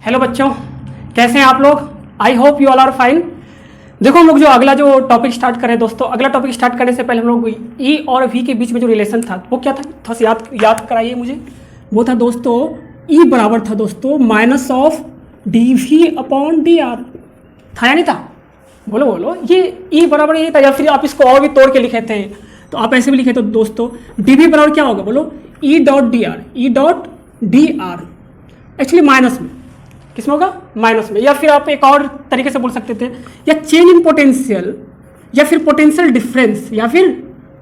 Hello बच्चों, कैसे हैं आप लोग? I hope you all are fine. देखो हम लोग जो अगला जो टॉपिक स्टार्ट करें दोस्तों, अगला टॉपिक स्टार्ट करने से पहले हम लोग ई और वी के बीच में जो रिलेशन था वो क्या था, थोड़ा सा याद कराइए मुझे। वो था दोस्तों, ई बराबर था दोस्तों minus of d V upon d r. था या नहीं था? बोलो बोलो। ये ई बराबर ये था, या फिर आप इसको और भी तोड़ के लिखे थे तो आप ऐसे भी लिखे थे दोस्तों, डी वी बराबर क्या होगा बोलो, E dot D R. E dot D R actually minus में, किसमें होगा? माइनस में। या फिर आप एक और तरीके से बोल सकते थे, या चेंज इन पोटेंशियल, या फिर पोटेंशियल डिफरेंस, या फिर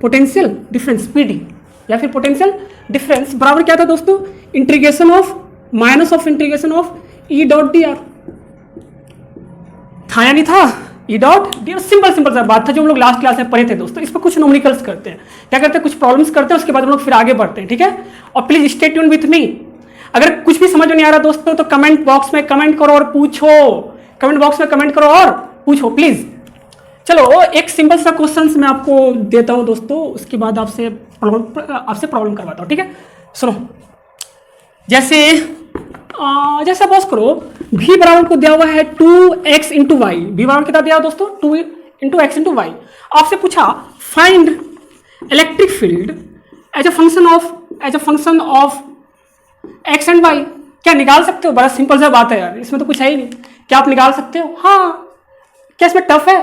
पोटेंशियल डिफरेंस पीडी, या फिर पोटेंशियल डिफरेंस बराबर क्या था दोस्तों, integration of minus of integration of E dot D r. था या नहीं था? E dot D R simple simple सा बात था जो हम लोग लास्ट क्लास में पढ़े थे दोस्तों। इस पर कुछ न्यूमेरिकल्स करते हैं, क्या करते हैं, कुछ प्रॉब्लम्स करते हैं, उसके बाद हम लोग फिर आगे बढ़ते हैं, ठीक है? और please stay tune with me. अगर कुछ भी समझ में नहीं आ रहा दोस्तों तो कमेंट बॉक्स में कमेंट करो और पूछो, कमेंट बॉक्स में कमेंट करो और पूछो प्लीज। चलो एक सिंपल सा क्वेश्चन मैं आपको देता हूं दोस्तों, उसके बाद आपसे प्रॉब्लम करवाता हूं, ठीक है? सुनो, जैसे सपोज करो v बराबर को दिया हुआ है 2x इंटू वाई। v बराबर कितना दिया दोस्तों, 2 इंटू एक्स इंटू वाई। आपसे पूछा find electric field as a function of x and y. क्या निकाल सकते हो? बड़ा सिंपल सा बात है यार, इसमें तो कुछ है ही नहीं। क्या आप निकाल सकते हो? हाँ। क्या इसमें टफ है?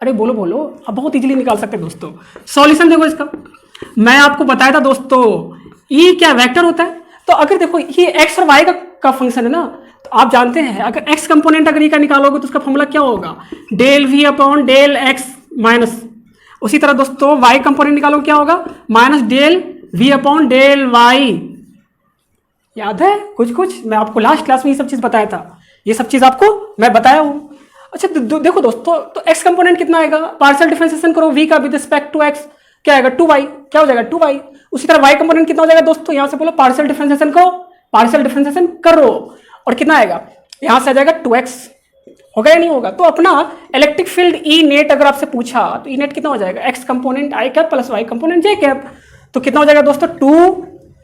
अरे बोलो बोलो, आप बहुत इजीली निकाल सकते हैं दोस्तों। सॉल्यूशन देखो इसका, मैं आपको बताया था दोस्तों, ये क्या वेक्टर होता है। तो अगर देखो ये एक्स और वाई का फंक्शन है ना, तो आप जानते हैं अगर एक्स कंपोनेंट अगर ये का निकालोगे तो उसका फॉर्मूला क्या होगा, del V upon del x minus. उसी तरह दोस्तों वाई कंपोनेंट निकालोगे क्या होगा, minus del V upon del y. याद है कुछ कुछ? मैं आपको लास्ट क्लास में ये सब चीज बताया था, ये सब चीज आपको मैं बताया हूँ। अच्छा देखो दोस्तों, तो एक्स कंपोनेंट कितना आएगा, पार्शियल डिफरेंशिएशन करो वी का विद रिस्पेक्ट टू एक्स, क्या आएगा 2y। क्या हो जाएगा 2y। उसी तरह y कंपोनेंट कितना हो जाएगा दोस्तों, यहां से बोलो पार्शियल डिफरेंशिएशन करो, पार्शियल डिफरेंशिएशन करो, और कितना आएगा, यहां से आ जाएगा 2x। होगा या नहीं होगा? तो अपना इलेक्ट्रिक फील्ड ई नेट अगर आपसे पूछा तो ई नेट कितना हो जाएगा, x component I cap plus Y component J cap. तो कितना हो जाएगा दोस्तों,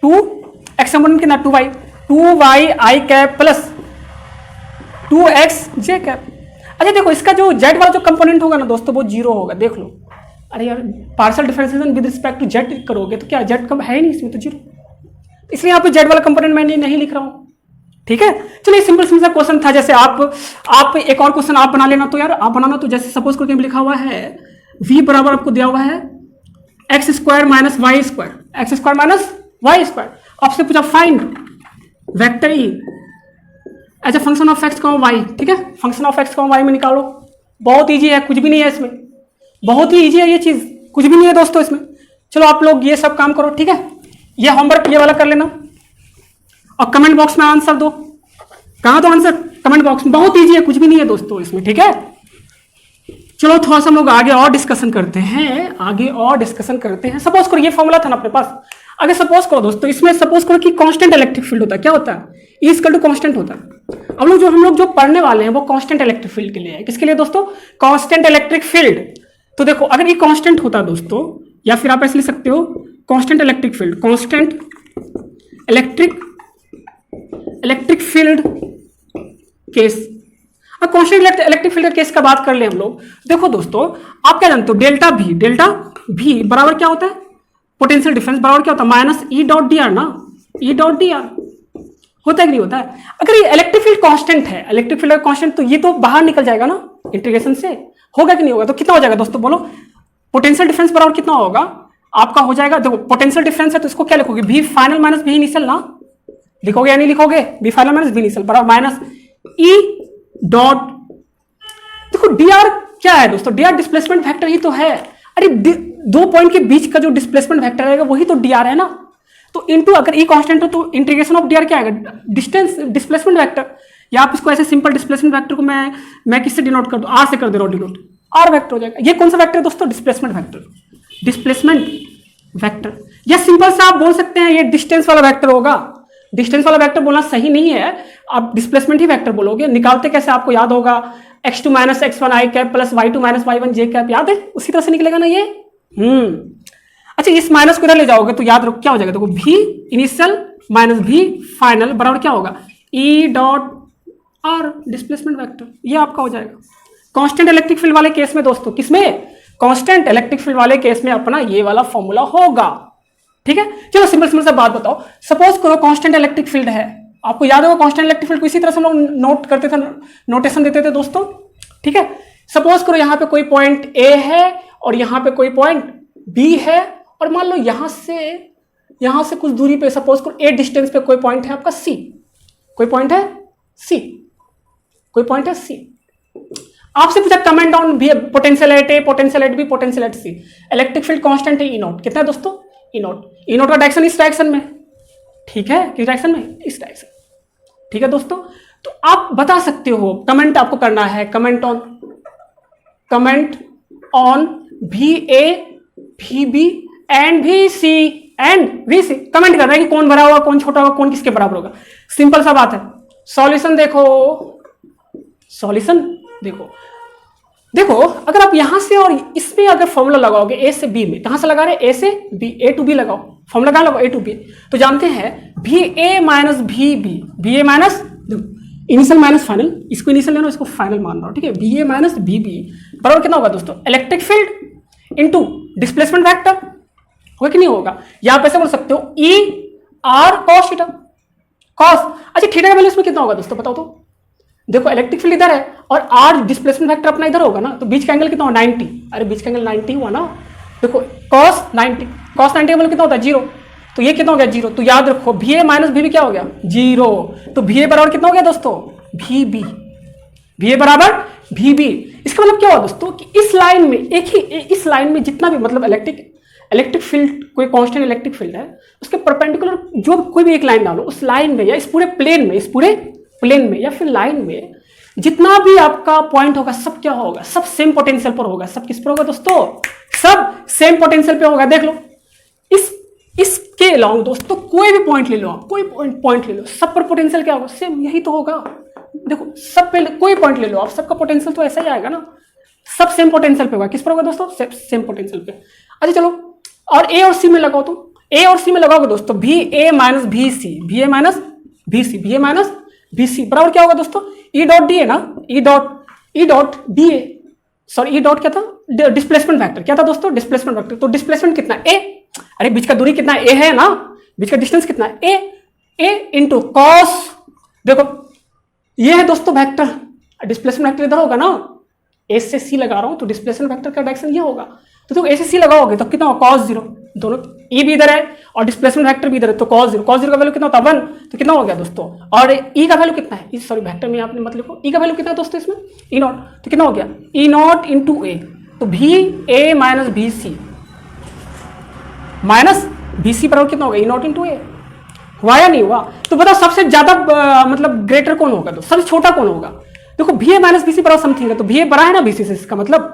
2 एक्स कंपोनेंट कितना 2y, 2y आई कैप प्लस 2x जे कैप। अच्छा देखो इसका जो जेड वाला जो कंपोनेंट होगा ना दोस्तों वो 0 होगा, देख लो। अरे यार partial differentiation with respect to z करोगे तो क्या जेड कब है ही नहीं इसमें, तो 0। इसलिए यहाँ पे जेड वाला कंपोनेंट मैं नहीं लिख रहा हूँ, ठीक है? चलिए सिंपल सा क्वेश्चन था। जैसे आप एक और क्वेश्चन आप बना लेना, तो यार आप बनाना, तो जैसे सपोज करके लिखा हुआ है v बराबर आपको दिया हुआ है x square minus y square, x square minus y square. आपसे पूछा find vector E as a function of x comma y, ठीक है? Function of x comma y में निकालो। बहुत ईजी है, कुछ भी नहीं है इसमें, बहुत ही ईजी है ये चीज, कुछ भी नहीं है दोस्तों इसमें। चलो आप लोग ये सब काम करो, ठीक है? ये होमवर्क ये वाला कर लेना और कमेंट बॉक्स में आंसर दो। कहां तो आंसर, कमेंट बॉक्स में। बहुत ईजी है, कुछ भी नहीं है दोस्तों इसमें, ठीक है? चलो थोड़ा सा हम लोग आगे और डिस्कशन करते हैं, सपोज करो ये फॉर्मूला था ना अपने पास। अगर सपोज करो दोस्तों, इसमें सपोज करो कि कांस्टेंट इलेक्ट्रिक फील्ड होता है, क्या होता है, ई इक्वल टू कांस्टेंट होता है। हम लोग जो पढ़ने वाले हैं वो कांस्टेंट इलेक्ट्रिक फील्ड के लिए है। किसके लिए दोस्तों? Constant electric field. तो देखो अगर ये कांस्टेंट होता दोस्तों, या फिर आप ऐसे लिख सकते हो constant electric field, constant electric field case. अब कांस्टेंट इलेक्ट्रिक फील्ड केस का बात कर ले हम लोग। देखो दोस्तों आप क्या जानते हो, डेल्टा भी बराबर क्या होता है, पोटेंशियल डिफरेंस बराबर क्या होता है, minus E dot D R ना, ई डॉट डी आर। होता है कि नहीं होता है? अगर ये इलेक्ट्रिक फील्ड कांस्टेंट है, इलेक्ट्रिक फील्ड कांस्टेंट, तो ये तो बाहर निकल जाएगा ना इंटीग्रेशन से, होगा कि नहीं होगा? तो कितना हो जाएगा दोस्तों बोलो, पोटेंशियल डिफरेंस बराबर कितना होगा आपका, हो जाएगा। देखो पोटेंशियल डिफरेंस है तो इसको क्या लिखोगे, v final minus v initial ना, लिखोगे या नहीं लिखोगे, v final minus v initial बराबर माइनस e डॉट। देखो dr क्या है दोस्तों, dr डिस्प्लेसमेंट वेक्टर ही तो है। अरे दो पॉइंट के बीच का जो डिस्प्लेसमेंट वेक्टर रहेगा वही तो dr है ना। तो इनटू अगर e कांस्टेंट हो तो इंटीग्रेशन ऑफ dr क्या आएगा, डिस्टेंस डिस्प्लेसमेंट वेक्टर। या आप इसको ऐसे सिंपल डिस्प्लेसमेंट वेक्टर को मैं किससे डिनोट कर दूं, r से कर दे रहा हूं डिनोट, r वेक्टर हो जाएगा। ये कौन सा वेक्टर है दोस्तों, डिस्प्लेसमेंट वेक्टर। या सिंपल सा आप बोल सकते हैं ये डिस्टेंस वाला वेक्टर होगा। डिस्टेंस वाला वेक्टर बोलना सही नहीं है, आप डिस्प्लेसमेंट ही वेक्टर बोलोगे। निकालते कैसे आपको याद होगा, x2 minus x1 i cap plus y2 minus y1 j cap, याद है? उसी तरह से निकलेगा ना ये। अच्छा इस माइनस को इधर ले जाओगे तो याद रखो क्या हो जाएगा, देखो v initial minus v final बराबर क्या होगा, e dot are displacement vector, ये आपका हो जाएगा। कांस्टेंट इलेक्ट्रिक फील्ड वाले केस में दोस्तों, किसमें? कांस्टेंट इलेक्ट्रिक फील्ड वाले केस में अपना ये वाला फॉर्मूला होगा। ठीक है, चलो सिंपल सिंपल सा बात बताओ। सपोज करो कांस्टेंट इलेक्ट्रिक फील्ड है, आपको याद होगा कांस्टेंट इलेक्ट्रिक फील्ड को इसी तरह से हम लोग नोट करते थे, नोटेशन देते थे दोस्तों। ठीक है, सपोज करो यहां पे कोई पॉइंट ए है और यहां पे कोई पॉइंट बी है, और मान लो यहां से कुछ दूरी पे सपोज करो ए डिस्टेंस पे कोई पॉइंट है आपका सी, कोई पॉइंट है सी, कोई पॉइंट है सी। आपसे पूछा कमेंट ऑन भी potential at A, potential at B, potential at C. Electric field constant है ई नॉट, कितना है दोस्तों? E naught. ई नॉट का डायरेक्शन इस डायरेक्शन में, ठीक है, किस डायरेक्शन में? इस डायरेक्शन। ठीक है दोस्तों, तो आप बता सकते हो, कमेंट आपको करना है, कमेंट ऑन भी ए, भी बी एंड भी सी, कमेंट करना है कि कौन बड़ा होगा, कौन छोटा होगा, कौन किसके बराबर होगा। सिंपल सा बात है। सॉल्यूशन देखो, सॉल्यूशन देखो, अगर आप यहां से और इसमें अगर फॉर्मूला लगाओगे ए से बी में, कहां से लगा रहे हैं? ए से बी, ए टू बी लगाओ, फॉर्मूला कहां लगाओ? ए टू बी। तो जानते हैं भी ए माइनस भी बी, बी ए माइनस इनिशियल माइनस फाइनल, इसको इनिशियल लेना, इसको फाइनल मान रहा हूं। ठीक है, बी ए माइनस बी बी बराबर कितना होगा दोस्तों? Electric field into displacement vector, होगा कि नहीं होगा? यहां पे से बोल सकते हो E R cos theta, cos. अच्छा, थीटा का वैल्यू इसमें कितना होगा दोस्तों, बताओ तो? देखो इलेक्ट्रिक फील्ड इधर है और आर डिस्प्लेसमेंट वेक्टर अपना इधर होगा ना, तो बीच का एंगल कितना होगा? 90। अरे बीच का एंगल 90 हुआ ना। देखो cos 90 का वैल्यू कितना होता है? 0। तो ये कितना हो गया? 0। तो याद रखो भी ए माइनस भी क्या हो गया? 0। तो भी ए बराबर कितना हो गया दोस्तों? भी बी, भी ए बराबर भी बी। इसका मतलब क्या हुआ दोस्तों कि इस लाइन में इस लाइन में जितना भी मतलब इलेक्ट्रिक फील्ड, कोई कांस्टेंट इलेक्ट्रिक फील्ड है, उसके परपेंडिकुलर जो कोई भी एक लाइन डालो उस लाइन में, या इस पूरे प्लेन में या फिर लाइन में जितना भी आपका पॉइंट होगा सब क्या होगा? सब सेम पोटेंशियल पर होगा। सब किस पर होगा दोस्तों? सब सेम पोटेंशियल पे होगा। देख लो, इसके अलावा दोस्तों कोई भी पॉइंट ले लो आप, कोई पॉइंट ले लो, सब पर पोटेंशियल क्या होगा? सेम, यही तो होगा। देखो सब पे कोई पॉइंट ले लो आप, सबका पोटेंशियल तो ऐसा ही आएगा ना, सब सेम पोटेंशियल पे होगा। किस पर होगा दोस्तों? सेम पोटेंशियल पे। अच्छा चलो, और ए और सी में लगाओ, तो ए और सी में लगाओगे दोस्तों भी ए माइनस भी सी, भी ए माइनस भी सी, भी ए माइनस बी सी बराबर क्या होगा दोस्तों? ई डॉट डी है ना, E dot D A, sorry E dot क्या था? Displacement vector. क्या था दोस्तों? Displacement vector. तो डिस्प्लेसमेंट कितना? ए। अरे बीच का दूरी कितना? ए है ना, बीच का डिस्टेंस कितना है? ए इंटू कॉस। देखो ये है दोस्तों वेक्टर, डिस्प्लेसमेंट वेक्टर इधर होगा ना, ए से सी लगा रहा हूं तो डिस्प्लेसमेंट वेक्टर का डायरेक्शन ये होगा। तो देखो ए से सी लगाओगे तो कितना होगा? कॉस 0। दोनों ई भी इधर है और डिस्प्लेसमेंट वेक्टर भी इधर है, तो कॉस 0 का वैल्यू कितना होता है? 1। तो कितना हो गया दोस्तों? और ई का वैल्यू कितना है? सॉरी वेक्टर में आपने मत लिखो, ई का वैल्यू कितना है दोस्तों इसमें? E naught. तो कितना हो गया? E naught into A. तो भी A minus B C minus B C बराबर कितना होगा? E naught into A. हुआ या नहीं हुआ? तो बताओ सबसे ज्यादा मतलब ग्रेटर कौन होगा? तो सबसे छोटा कौन होगा? देखो भी ए माइनस बी सी बराबर समथिंग है, तो भी ए बड़ा है ना बी सी से, इसका मतलब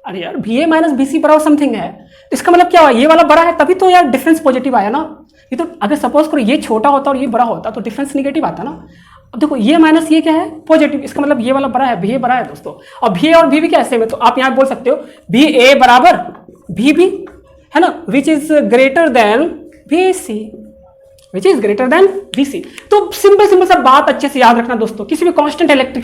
अरे यार भी ए माइनस बी सी बराबर समथिंग है, तो इसका मतलब क्या हुआ? ये वाला बड़ा है तभी तो यार डिफरेंस पॉजिटिव आया ना। ये तो अगर सपोज करो ये छोटा होता और ये बड़ा होता तो डिफरेंस निगेटिव आता ना। अब देखो ये माइनस ये क्या है? पॉजिटिव, इसका मतलब ये वाला बड़ा है, भी ए बड़ा है दोस्तों। और भी ए और भी क्या सेम है, तो आप यहाँ बोल सकते हो भी ए बराबर भी बी है ना, which is greater than B C, which is greater than B C. तो सिंपल सा बात अच्छे से याद रखना दोस्तों, किसी भी कांस्टेंट इलेक्ट्रिक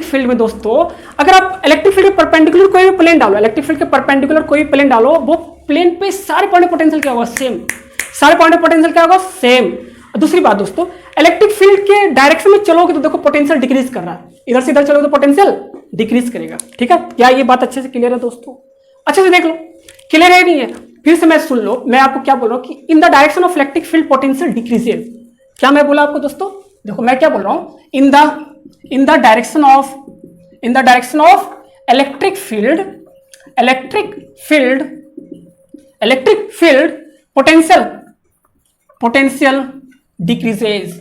फील्ड में दोस्तों, अगर आप इलेक्ट्रिक फील्ड के परपेंडिकुलर कोई भी प्लेन डालो, इलेक्ट्रिक फील्ड के परपेंडिकुलर कोई भी प्लेन डालो, वो प्लेन पे सारे पॉइंट ऑफ पोटेंशियल क्या होगा? सेम। सारे पॉइंट ऑफ पोटेंशियल क्या होगा? सेम। दूसरी बात दोस्तों, इलेक्ट्रिक फील्ड के डायरेक्शन में चलोगे तो देखो पोटेंशियल डिक्रीज कर रहा है, इधर से इधर चलोगे तो पोटेंशियल डिक्रीज करेगा। ठीक है, क्या ये बात अच्छे से क्लियर है दोस्तों? अच्छे से देख लो, क्लियर है नहीं है? फिर से मैं सुन लो, मैं आपको क्या बोल रहा हूं कि इन the direction of electric field potential decreases. क्या मैं बोला आपको दोस्तों? देखो मैं क्या बोल रहा हूं, इन the direction of electric field potential decreases.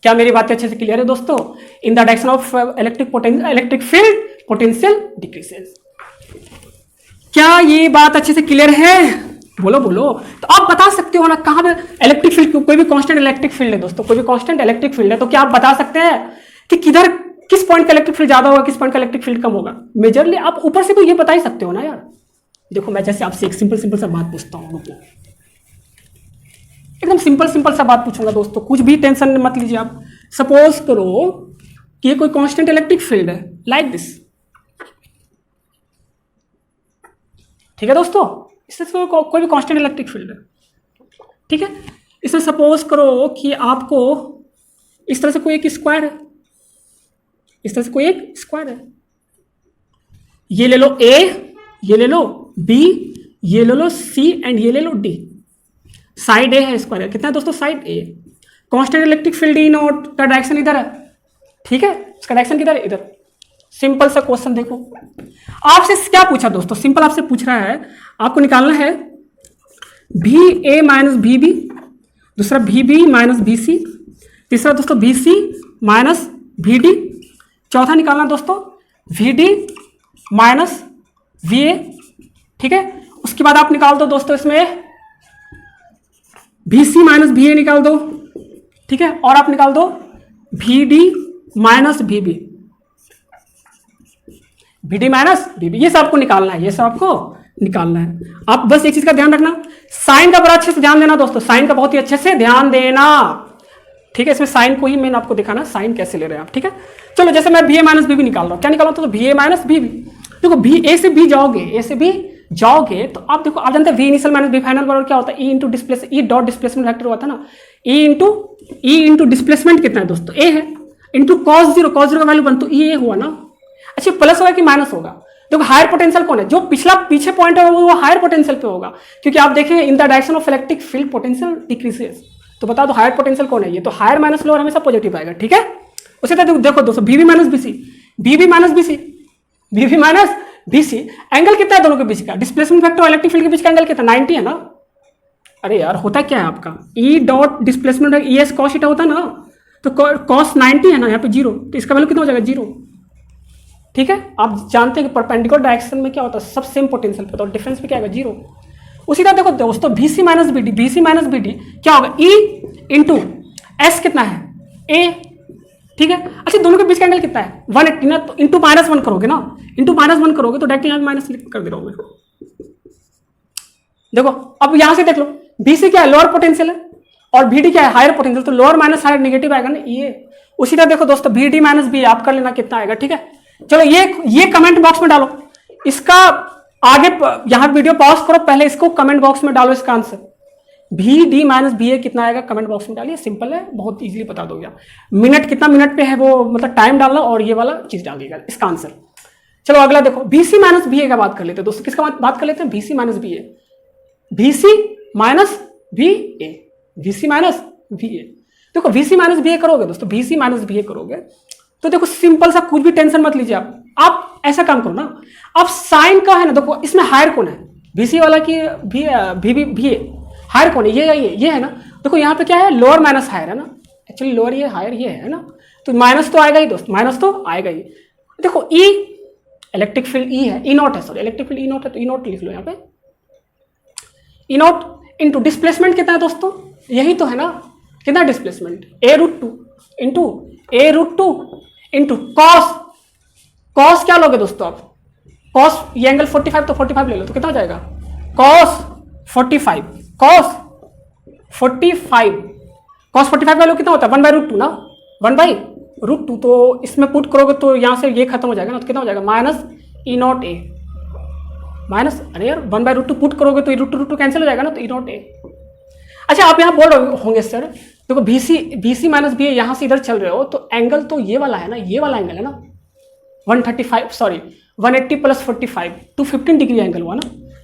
क्या मेरी बातें अच्छे से क्लियर है दोस्तों? इन the direction of electric field potential decreases. क्या ये बात अच्छे से क्लियर है? बोलो। तो आप बता सकते हो ना कहां पे इलेक्ट्रिक फील्ड, कोई भी कांस्टेंट इलेक्ट्रिक फील्ड है दोस्तों, कोई भी कांस्टेंट इलेक्ट्रिक फील्ड है, तो क्या आप बता सकते हैं कि किधर किस पॉइंट का इलेक्ट्रिक फील्ड ज्यादा होगा, किस पॉइंट का इलेक्ट्रिक फील्ड कम होगा? मेजरली आप ऊपर से तो ये बता ही सकते हो ना यार। देखो मैं जैसे आपसे एक सिंपल सा बात पूछता हूं, रुको। एकदम सिंपल सिंपल सा बात पूछूंगा दोस्तों, कुछ भी टेंशन मत लीजिए आप। सपोज करो कि ये कोई कांस्टेंट इलेक्ट्रिक फील्ड है लाइक दिस, ठीक है दोस्तों, इससे कोई भी कांस्टेंट इलेक्ट्रिक फील्ड है, ठीक है। इसमें सपोज करो कि आपको इस तरह से कोई एक स्क्वायर है, इस तरह से कोई एक स्क्वायर है, ये ले लो ए, ये ले लो बी, ये ले लो सी एंड ये ले लो डी। साइड ए है स्क्वायर, कितना है दोस्तों, साइड ए। Constant electric field E naught का डायरेक्शन इधर है, ठीक है, इसका डायरेक्शन किधर है, इधर। सिंपल सा क्वेश्चन देखो, आपसे क्या पूछा दोस्तों, सिंपल आपसे पूछ रहा है, आपको निकालना है भी ए माइनस बी बी, दूसरा भी बी माइनस बी सी, तीसरा दोस्तों B C minus V D, चौथा निकालना दोस्तों V D minus V A, ठीक है। उसके बाद आप निकाल दो दोस्तों इसमें भी सी माइनस भी ए निकाल दो, ठीक है, और आप निकाल दो भी डी माइनस भी बी, भी डी माइनस भी बी, ये सब आपको निकालना है, ये सब आपको निकालना है। आप बस एक चीज का ध्यान रखना, साइन का बड़ा अच्छे से ध्यान देना दोस्तों, साइन का बहुत ही अच्छे से ध्यान देना, ठीक है। इसमें साइन को ही मैंने आपको दिखाना, साइन कैसे ले रहे हैं आप, ठीक है। चलो जैसे मैं बी ए माइनस बी बी निकाल रहा हूं, क्या निकाल रहा हूं, तो बी ए माइनस बी बी। देखो बी ए से बी जाओगे, ए से बी जाओगे तो आप देखो, आप जानते हैं V initial minus V final बराबर क्या होता है, E into displace, E dot displacement vector होता है ना, ई इंटू डिस्प्लेसमेंट कितना है दोस्तों, ए है, इंटू कॉस जीरो का वैल्यू बन, तो ई ए हुआ ना। अच्छा प्लस होगा कि माइनस होगा, देखो हायर पोटेंशियल कौन है, जो पिछला पीछे पॉइंट है वो हायर पोटेंशियल पे होगा, क्योंकि आप देखें in the direction of electric field potential decreases, तो बता दो हायर पोटेंशियल कौन है, ये तो हायर माइनस लोअर हमेशा पॉजिटिव आएगा, ठीक है। उसी तरह देखो दोस्तों B B minus B C, B B minus B C, B B minus B C, angle कितना है दोनों के बीच का, डिस्प्लेसमेंट फैक्टर और इलेक्ट्रिक फील्ड के बीच का एंगल कितना, 90 है ना। अरे यार होता क्या है आपका, ई dot displacement E S cos theta होता है ना, तो कॉस 90 है ना, यहाँ पे जीरो, तो इसका वैल्यू कितना हो जाएगा, जीरो, ठीक है। आप जानते हैं कि परपेंडिकुलर डायरेक्शन में क्या होता है, सब सेम पोटेंशियल पे, तो डिफरेंस में क्या आएगा, जीरो। उसी तरह देखो दोस्तों B C minus B D, B C minus B D क्या होगा, ई इंटू एस कितना है, ए, ठीक है। अच्छा दोनों के बीच का एंगल कितना है, 180 ना, तो इंटू माइनस वन करोगे ना, इंटू माइनस वन करोगे तो डायरेक्ट यहाँ माइनस कर दे रहोगे। देखो अब यहां से देख लो, बी सी क्या है, लोअर पोटेंशियल है, और बी डी क्या है, हायर पोटेंशियल, तो लोअर माइनस हायर नेगेटिव आएगा ना, ये। उसी तरह देखो दोस्तों बी डी माइनस बी आप कर लेना कितना आएगा, ठीक है। चलो ये कमेंट बॉक्स में डालो, इसका आगे यहां वीडियो पॉज करो, पहले इसको कमेंट बॉक्स में डालो, इसका आंसर भी डी माइनस बी ए कितना आएगा कमेंट बॉक्स में डालिए, सिंपल है, बहुत इजीली बता दोगे आप। मिनट कितना मिनट पे है वो, मतलब टाइम डालना और ये वाला चीज डालिएगा इसका आंसर। चलो अगला देखो बी सी माइनस बी ए का बात कर लेते हैं दोस्तों, किसका बात कर लेते हैं, बी सी माइनस बी ए, बी सी माइनस बी ए, बी सी माइनस बी ए। देखो बी सी माइनस बी ए करोगे दोस्तों, बी सी माइनस बी ए करोगे तो देखो सिंपल सा, कुछ भी टेंशन मत लीजिए आप ऐसा काम करो ना, आप साइन का है ना, देखो इसमें हायर कौन है, बीसी वाला की भी हायर कौन है, ये है ना। देखो यहाँ पे क्या है, लोअर माइनस हायर है ना, एक्चुअली लोअर ये हायर ये है ना, तो माइनस तो आएगा ही दोस्त, माइनस तो आएगा ही। देखो ई इलेक्ट्रिक फील्ड ई है, ई नॉट है, sorry electric field E naught है, तो ई नॉट लिख लो यहाँ पे, ई नॉट इंटू डिस्प्लेसमेंट कितना है दोस्तों, यही तो है ना, कितना डिस्प्लेसमेंट, ए रूट टू इंटू ए रूट टू इंटू कॉस क्या लोगे दोस्तों आप, कॉस ये एंगल 45, तो 45 ले लो, तो कितना हो जाएगा, कॉस 45 वैल्यू कितना होता है, 1/√2 ना, 1/√2, तो इसमें पुट करोगे तो यहाँ से ये खत्म हो जाएगा ना, तो कितना हो जाएगा, minus E not a, minus, अरे यार 1/√2 पुट करोगे तो रूट टू कैंसिल हो जाएगा ना, तो ई नॉट ए। अच्छा आप यहाँ बोल रहे होंगे सर देखो बी सी माइनस बी ए यहाँ से इधर चल रहे हो, तो एंगल तो ये वाला है ना, ये वाला एंगल है ना, 180 प्लस 45 215 डिग्री एंगल हुआ ना।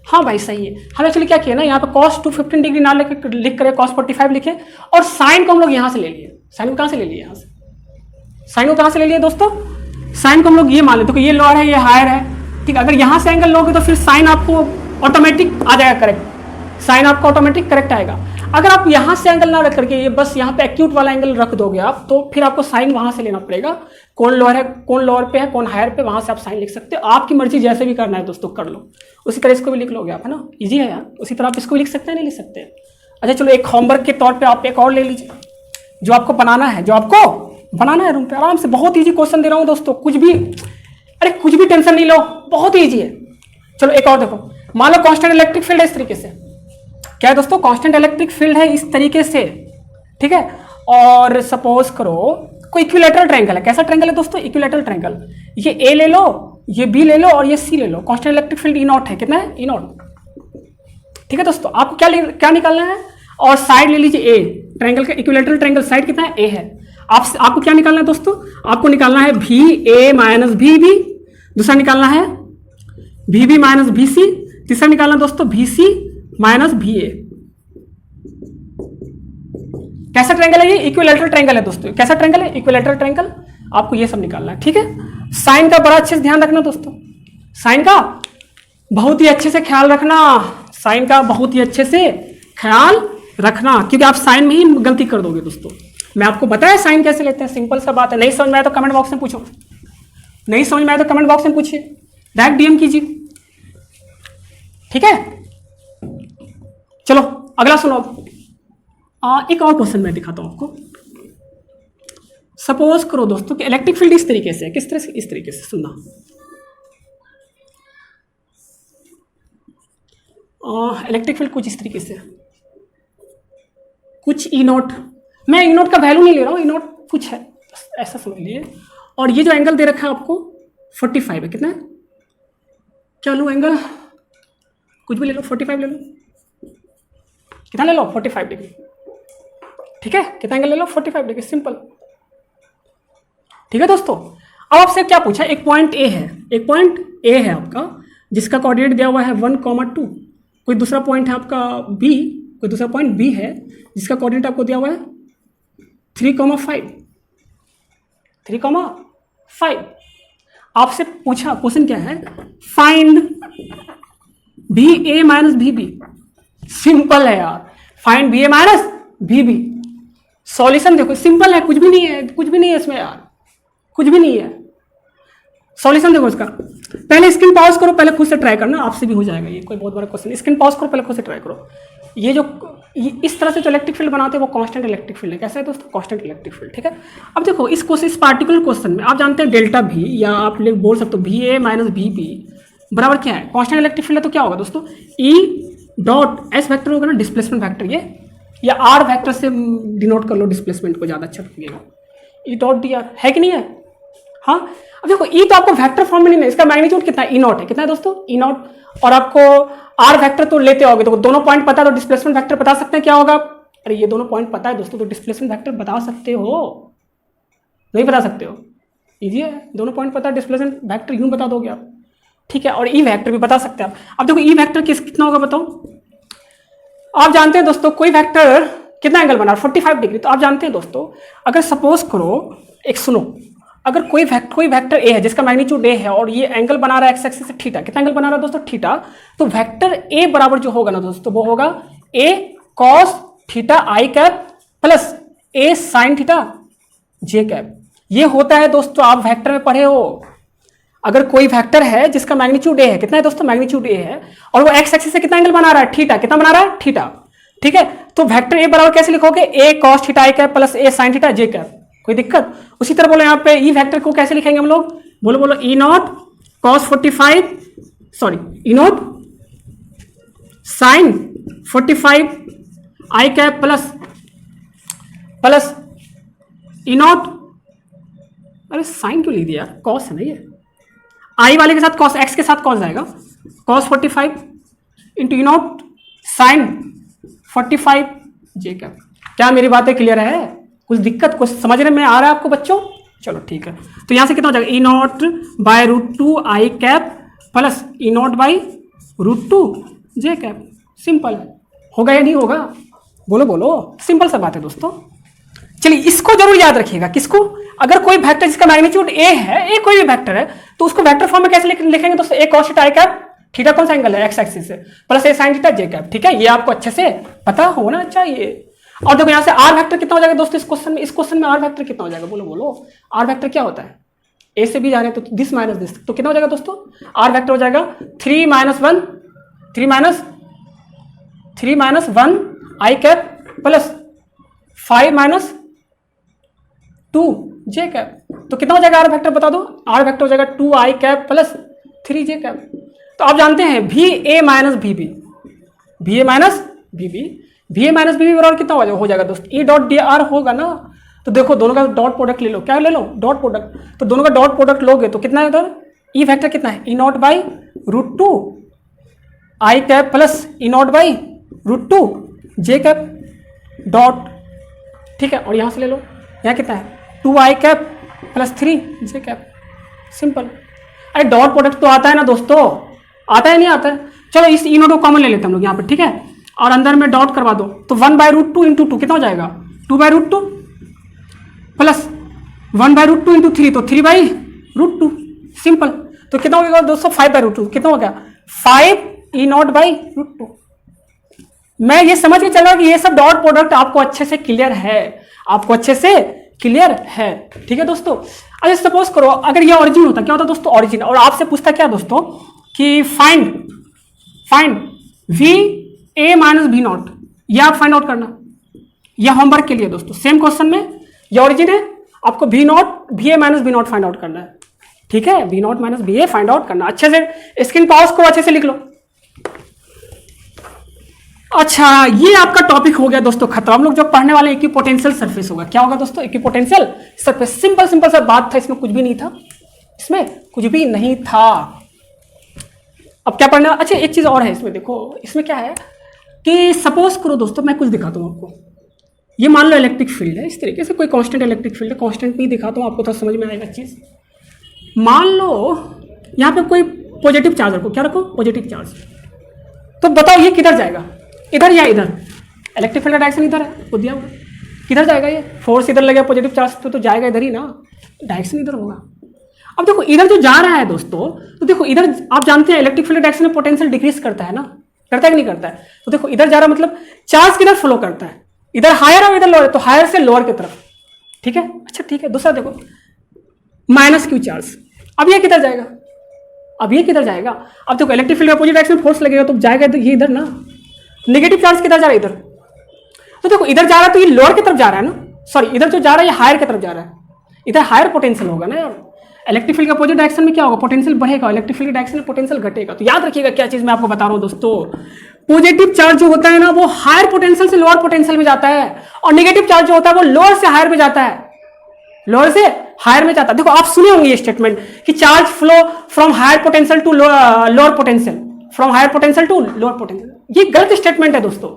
हाँ भाई सही है, हम एक्चुअली क्या किया ना, यहाँ पे कॉस 215 डिग्री ना लिख कर कॉस 45 लिखे, और साइन को हम लोग यहाँ से ले लिए, साइन को कहाँ से ले लिए, यहाँ से साइन को कहाँ से ले लिए दोस्तों, साइन को हम लोग ये मान लेते, तो ये लोअर है ये हायर है, ठीक है। अगर यहाँ से एंगल लोगे तो फिर साइन आपको ऑटोमेटिक आ जाएगा करेक्ट, साइन आपका ऑटोमेटिक करेक्ट आएगा। अगर आप यहाँ से एंगल ना रख करके ये बस यहाँ पे एक्यूट वाला एंगल रख दोगे आप, तो फिर आपको साइन वहां से लेना पड़ेगा, कौन लोअर है, कौन लोअर पे है, कौन हायर पे, वहां से आप साइन लिख सकते हो, आपकी मर्जी जैसे भी करना है दोस्तों कर लो। उसी तरह इसको भी लिख लोगे आप, है ना, इजी है यार, उसी तरह आप इसको भी लिख सकते हैं, नहीं लिख सकते। अच्छा चलो एक होमवर्क के तौर पर आप एक और ले लीजिए, जो आपको बनाना है रूम पे आराम से, बहुत ईजी क्वेश्चन दे रहा हूँ दोस्तों, कुछ भी टेंशन नहीं लो, बहुत ईजी है। चलो एक और देखो, मान लो कांस्टेंट इलेक्ट्रिक फील्ड है इस तरीके से, क्या है दोस्तों, कांस्टेंट इलेक्ट्रिक फील्ड है इस तरीके से, ठीक है। और सपोज करो कोई इक्विलैटरल ट्रायंगल है, कैसा ट्रायंगल है दोस्तों, इक्विलैटरल ट्रायंगल, ये ए ले लो, ये बी ले लो और ये सी ले लो, constant electric field E naught है, कितना है, ई नॉट, ठीक है दोस्तों। आपको क्या निकालना है, और साइड ले लीजिए ए, ट्रायंगल का इक्विलैटरल ट्रायंगल साइड कितना है, ए है। आपको क्या निकालना है दोस्तों, आपको निकालना है भी ए माइनस बी बी, दूसरा निकालना है भी बी माइनस बी सी, तीसरा निकालना दोस्तों भी सी माइनस भी ए। कैसा ट्रायंगल है ये, इक्विलैटरल ट्रायंगल है दोस्तों, कैसा ट्रायंगल है, इक्विलैटरल ट्रायंगल। आपको ये सब निकालना है, ठीक है। साइन का बड़ा अच्छे से ध्यान रखना दोस्तों, साइन का बहुत ही अच्छे से ख्याल रखना, साइन का बहुत ही अच्छे से ख्याल रखना, क्योंकि आप साइन में ही गलती कर दोगे दोस्तों। मैं आपको बताया साइन कैसे लेते हैं, सिंपल सा बात है। नहीं समझ में आया तो कमेंट बॉक्स में पूछो, नहीं समझ में आया तो कमेंट बॉक्स में पूछिए, डायरेक्ट डीएम कीजिए, ठीक है। चलो अगला सुनो, एक और क्वेश्चन मैं दिखाता हूं आपको। सपोज करो दोस्तों कि इलेक्ट्रिक फील्ड इस तरीके से है, किस तरह से, इस तरीके से, सुनना। इलेक्ट्रिक फील्ड कुछ इस तरीके से, कुछ ई नॉट, मैं ई नॉट का वैल्यू नहीं ले रहा हूं, ई नॉट कुछ है, ऐसा समझ लीजिए। और ये जो एंगल दे रखा है आपको 45 है, कितना है, क्या लो एंगल, कुछ भी ले लो, 45 ले लो, कितना ले लो, 45 डिग्री, ठीक है। कितना एंगल ले लो, 45 डिग्री, सिंपल, ठीक है दोस्तों। अब आपसे क्या पूछा, एक पॉइंट ए है, एक पॉइंट ए है आपका जिसका कोऑर्डिनेट दिया हुआ है 1,2, कोई दूसरा पॉइंट है आपका बी, कोई दूसरा पॉइंट बी है जिसका कोऑर्डिनेट आपको दिया हुआ है 3,5, 3,5। आपसे पूछा क्वेश्चन क्या है, फाइंड बी ए माइनस बी बी, सिंपल है यार, फाइंड बी ए माइनस बी बी। सॉल्यूशन देखो सिंपल है, कुछ भी नहीं है, कुछ भी नहीं है इसमें यार, कुछ भी नहीं है। सॉल्यूशन देखो इसका, पहले स्क्रीन पॉज करो, पहले खुद से ट्राई करना, आपसे भी हो जाएगा ये, कोई बहुत बड़ा क्वेश्चन। स्क्रीन पॉज करो, पहले खुद से ट्राई करो। ये जो इस तरह से जो इलेक्ट्रिक फील्ड बनाते हैं वो कांस्टेंट इलेक्ट्रिक फील्ड है, कैसा है दोस्तों, कांस्टेंट इलेक्ट्रिक फील्ड, ठीक है। अब देखो इस क्वेश्चन, इस पार्टिकुलर क्वेश्चन में आप जानते हैं डेल्टा भी, या आप बोल सकते हो भी ए माइनस बी बी बराबर क्या है, कांस्टेंट इलेक्ट्रिक फील्ड है, तो क्या होगा दोस्तों, ई डॉट एस वैक्टर होगा ना, डिस्प्लेसमेंट वैक्टर, ये या आर वैक्टर से डिनोट कर लो डिस्प्लेसमेंट को, ज़्यादा अच्छा लगेगा, ई डॉट डी आर, है कि नहीं है। हाँ अब देखो ई तो आपको वेक्टर फॉर्म में नहीं है, इसका मैग्नीट्यूड कितना है, ई नॉट है, कितना है दोस्तों, ई नॉट। और आपको आर वेक्टर तो लेते होगे, तो दोनों पॉइंट पता है तो डिस्प्लेसमेंट वेक्टर बता सकते हैं क्या होगा। अरे ये दोनों पॉइंट पता है दोस्तों, तो डिस्प्लेसमेंट वेक्टर बता सकते हो, नहीं बता सकते हो, इजी है, दोनों पॉइंट पता है, डिस्प्लेसमेंट वेक्टर यूं बता दोगे आप, ठीक है। और ई वेक्टर भी बता सकते हैं आप। अब देखो ई वेक्टर कितना होगा बताओ, आप जानते हैं दोस्तों कोई वेक्टर कितना एंगल बना, 45 डिग्री। तो आप जानते हैं दोस्तों, अगर सपोज करो, एक सुनो, अगर कोई वेक्टर ए है जिसका मैग्नीट्यूड ए है और ये एंगल बना रहा है एक्स एक्सिस से थीटा, कितना एंगल बना रहा है दोस्तों, थीटा, तो वेक्टर ए बराबर जो होगा ना दोस्तों, वो होगा ए कॉस थीटा आई कैप प्लस ए साइन थीटा जे कैप। ये होता है दोस्तों, आप वेक्टर में पढ़े हो, अगर कोई वेक्टर है जिसका मैग्नीट्यूड ए है, कितना है दोस्तों, मैग्नीट्यूड ए है, और वो एक्स एक्सिस से कितना एंगल बना रहा है, थीटा, कितना बना रहा है, थीटा, ठीक है। तो वेक्टर ए बराबर कैसे लिखोगे, ए कॉस थीटा आई कैप प्लस ए साइन थीटा जे कैप, कोई दिक्कत। उसी तरह बोलो यहाँ पे ई वेक्टर को कैसे लिखेंगे हम लोग, बोलो बोलो, E naught cos 45, sorry E not sine 45 i cap plus E naught, अरे साइन क्यों लिख दिया, कॉस है ना ये, आई वाले के साथ कॉस, एक्स के साथ कॉस जाएगा, cos 45 into i not sine 45 j cap. क्या मेरी बातें क्लियर है, कुछ दिक्कत, कुछ समझने में आ रहा है आपको बच्चों, चलो ठीक है। तो यहां से कितना हो जाएगा, E naught by √2 i cap plus E naught by √2 j cap, simple होगा या नहीं होगा, बोलो बोलो, सिंपल सा बात है दोस्तों। चलिए इसको जरूर याद रखिएगा, किसको, अगर कोई वेक्टर जिसका मैग्नीट्यूड ए है, ए कोई भी वेक्टर है, तो उसको वेक्टर फॉर्म में कैसे लिखेंगे दोस्तों, ए कॉस थीटा आई कैप, थीटा कौन सा एंगल है, एक्स एक्सिस से, प्लस ए साइन थीटा जे कैप, ठीक है। ये आपको अच्छे से पता होना चाहिए। और देखो यहां से आर वेक्टर कितना हो जाएगा दोस्तों, इस क्वेश्चन में आर वेक्टर कितना हो जाएगा, बोलो बोलो, आर वेक्टर क्या होता है, ए से भी जा रहे हैं तो दिस माइनस दिस, तो कितना हो जाएगा दोस्तों, आर वेक्टर हो जाएगा 3 माइनस 1 आई कैप प्लस 5 - 2 जे कैप। तो कितना हो जाएगा आर वेक्टर बता दो, आर वेक्टर हो जाएगा 2 i cap plus 3 J cap. तो आप जानते हैं भी ए माइनस बी बी, भी A minus V A minus B बराबर कितना हो जाएगा दोस्त, ई डॉट डी आर होगा ना। तो देखो दोनों का डॉट प्रोडक्ट ले लो, क्या ले लो, डॉट प्रोडक्ट। तो दोनों का डॉट प्रोडक्ट लोगे तो कितना है उधर, ई वेक्टर कितना है, E naught by root two i cap plus E naught by root two j cap dot, ठीक है। और यहाँ से ले लो, यहाँ कितना है, 2i cap plus 3j cap, simple. अरे डॉट प्रोडक्ट तो आता है ना दोस्तों, आता है नहीं आता है। चलो इस ई नोट को कॉमन ले लेते हैं हम लोग यहाँ पे, ठीक है। और अंदर में डॉट करवा दो तो 1/√2 इंटू 2 कितना हो जाएगा, 2/√2 प्लस 1/√2 इंटू 3 तो 3/√2, सिंपल। तो कितना हो गया दोस्तों, 5/√2, कितना हो गया 5e0/√2। मैं ये समझ के चल रहा कि ये सब डॉट प्रोडक्ट आपको अच्छे से क्लियर है, आपको अच्छे से क्लियर है, ठीक है दोस्तों। अच्छा सपोज करो अगर ये ऑरिजिन होता, क्या होता दोस्तों, ऑरिजिन, और आपसे पूछता क्या दोस्तों कि find V A minus B naught, ये आप फाइंड आउट करना, ये होमवर्क के लिए दोस्तों। सेम क्वेश्चन में ये ऑरिजिन है, आपको V A minus B naught find out करना है, ठीक है। V naught minus B A find out करना, अच्छे से स्क्रीन पास को अच्छे से लिख लो। अच्छा ये आपका टॉपिक हो गया दोस्तों खत्म। हम लोग जो पढ़ने वाले इक्विपोटेंशियल सरफेस होगा, क्या होगा दोस्तों, इक्विपोटेंशियल सरफेस। सिंपल सा बात था, इसमें कुछ भी नहीं था, इसमें कुछ भी नहीं था। अब क्या पढ़ना, अच्छा एक चीज और है इसमें, देखो इसमें क्या है कि सपोज करो दोस्तों, मैं कुछ दिखाता हूँ आपको। ये मान लो इलेक्ट्रिक फील्ड है, इस तरीके से कोई कांस्टेंट इलेक्ट्रिक फील्ड है, कांस्टेंट नहीं दिखाता हूँ आपको तो समझ में आएगा चीज। मान लो यहाँ पे कोई पॉजिटिव चार्ज रखो, क्या रखो, पॉजिटिव चार्ज। तो बताओ ये किधर जाएगा, इधर या इधर, इलेक्ट्रिक फील्ड का डायरेक्शन इधर है, वो दिया हुआ, किधर जाएगा ये, फोर्स इधर लगेगा पॉजिटिव चार्ज तो जाएगा इधर ही ना, डायरेक्शन इधर होगा। अब देखो इधर जो जा रहा है दोस्तों, तो देखो इधर आप जानते हैं इलेक्ट्रिक फील्ड डायरेक्शन में पोटेंशियल डिक्रीज करता है ना, करता है कि नहीं करता है। तो देखो इधर जा रहा मतलब चार्ज किधर फ्लो करता है, इधर हायर और इधर लोअर, तो हायर से लोअर की तरफ, ठीक है। अच्छा ठीक है, दूसरा देखो माइनस क्यू चार्ज, अब ये किधर जाएगा, अब ये किधर जाएगा। अब देखो इलेक्ट्रिक फील्ड का अपोजिट डायरेक्शन फोर्स लगेगा तो जाएगा ये इधर ना, नेगेटिव चार्ज किधर जा रहा है, इधर। तो देखो इधर जा रहा है तो ये लोअर की तरफ जा रहा है ना, सॉरी इधर जो जा रहा है ये हायर की तरफ जा रहा है, इधर हायर पोटेंशियल होगा ना यार। इलेक्ट्रिक फील्ड का अपोजिट डायरेक्शन में क्या होगा, पोटेंशियल बढ़ेगा, इलेक्ट्रिक फील्ड के डायरेक्शन में पोटेंशियल घटेगा। तो याद रखिएगा क्या चीज मैं आपको बता रहा हूं दोस्तों, पॉजिटिव चार्ज जो होता है ना वो हायर पोटेंशियल से लोअर पोटेंशियल में जाता है, और नेगेटिव चार्ज जो होता है वो लोअर से हायर में जाता है, लोअर से हायर में जाता है। देखो आप सुने होंगे ये स्टेटमेंट कि charge flow from higher potential to lower potential, from higher potential to lower potential. ये गलत स्टेटमेंट है दोस्तों।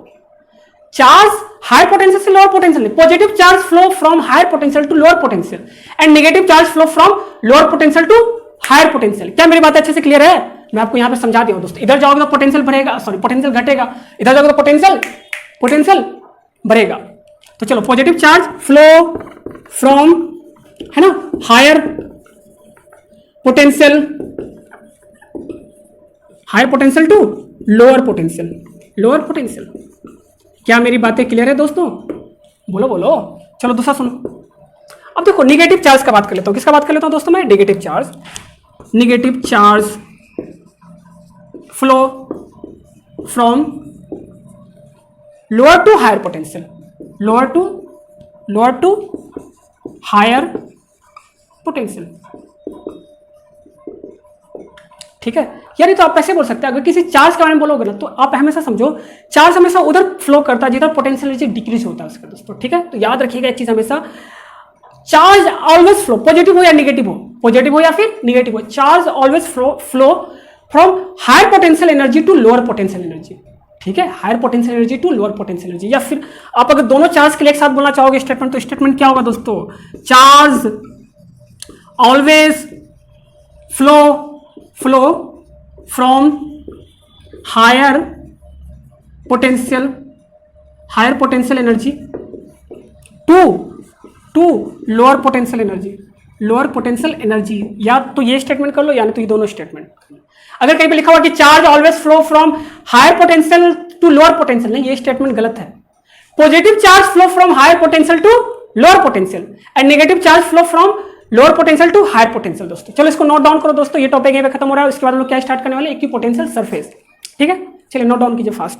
चार्ज हायर पोटेंशियल से लोअर पोटेंशियल नहीं, positive charge flow from higher potential to lower potential and negative charge flow from lower potential to higher potential. क्या मेरी बात अच्छे से क्लियर है, मैं आपको यहां पे समझा दिया हूं दोस्तों। इधर जाओगे तो पोटेंशियल बढ़ेगा, सॉरी पोटेंशियल घटेगा, इधर जाओगे तो पोटेंशियल बढ़ेगा। तो चलो पॉजिटिव चार्ज फ्लो फ्रॉम, है ना, higher potential to lower potential. क्या मेरी बातें क्लियर है दोस्तों, बोलो बोलो। चलो दूसरा सुनो। अब देखो निगेटिव चार्ज का बात कर लेता हूं, किसका बात कर लेता हूं दोस्तों मैं, negative charge flow from lower to higher potential, lower to higher potential, ठीक है। यानी तो आप ऐसे बोल सकते हैं, अगर किसी चार्ज के बारे में बोलोगे ना तो आप हमेशा समझो चार्ज हमेशा उधर फ्लो करता है जिधर पोटेंशियल एनर्जी डिक्रीज होता है उसका दोस्तों, ठीक है। तो याद रखिएगा एक चीज हमेशा, चार्ज ऑलवेज फ्लो, पॉजिटिव हो या नेगेटिव हो, या फिर नेगेटिव हो, charge always flow from higher potential energy to lower potential energy, ठीक है। Higher potential energy to lower potential energy. या फिर आप अगर दोनों चार्ज के लिए एक साथ बोलना चाहोगे स्टेटमेंट, तो स्टेटमेंट क्या होगा दोस्तों, charge always flow from higher potential energy to lower potential energy. या तो ये स्टेटमेंट कर लो या तो ये दोनों स्टेटमेंट। अगर कहीं पे लिखा हुआ कि charge always flow from higher potential to lower potential, नहीं ये स्टेटमेंट गलत है। Positive charge flow from higher potential to lower potential and negative charge flow from lower potential to higher potential दोस्तों। चलो इसको नोट डाउन करो दोस्तों, ये टॉपिक यहीं पे खत्म हो रहा है। उसके बाद हम लोग क्या स्टार्ट करने वाले, इक्विपोटेंशियल सरफेस, ठीक है। चलिए नोट डाउन कीजिए फास्ट।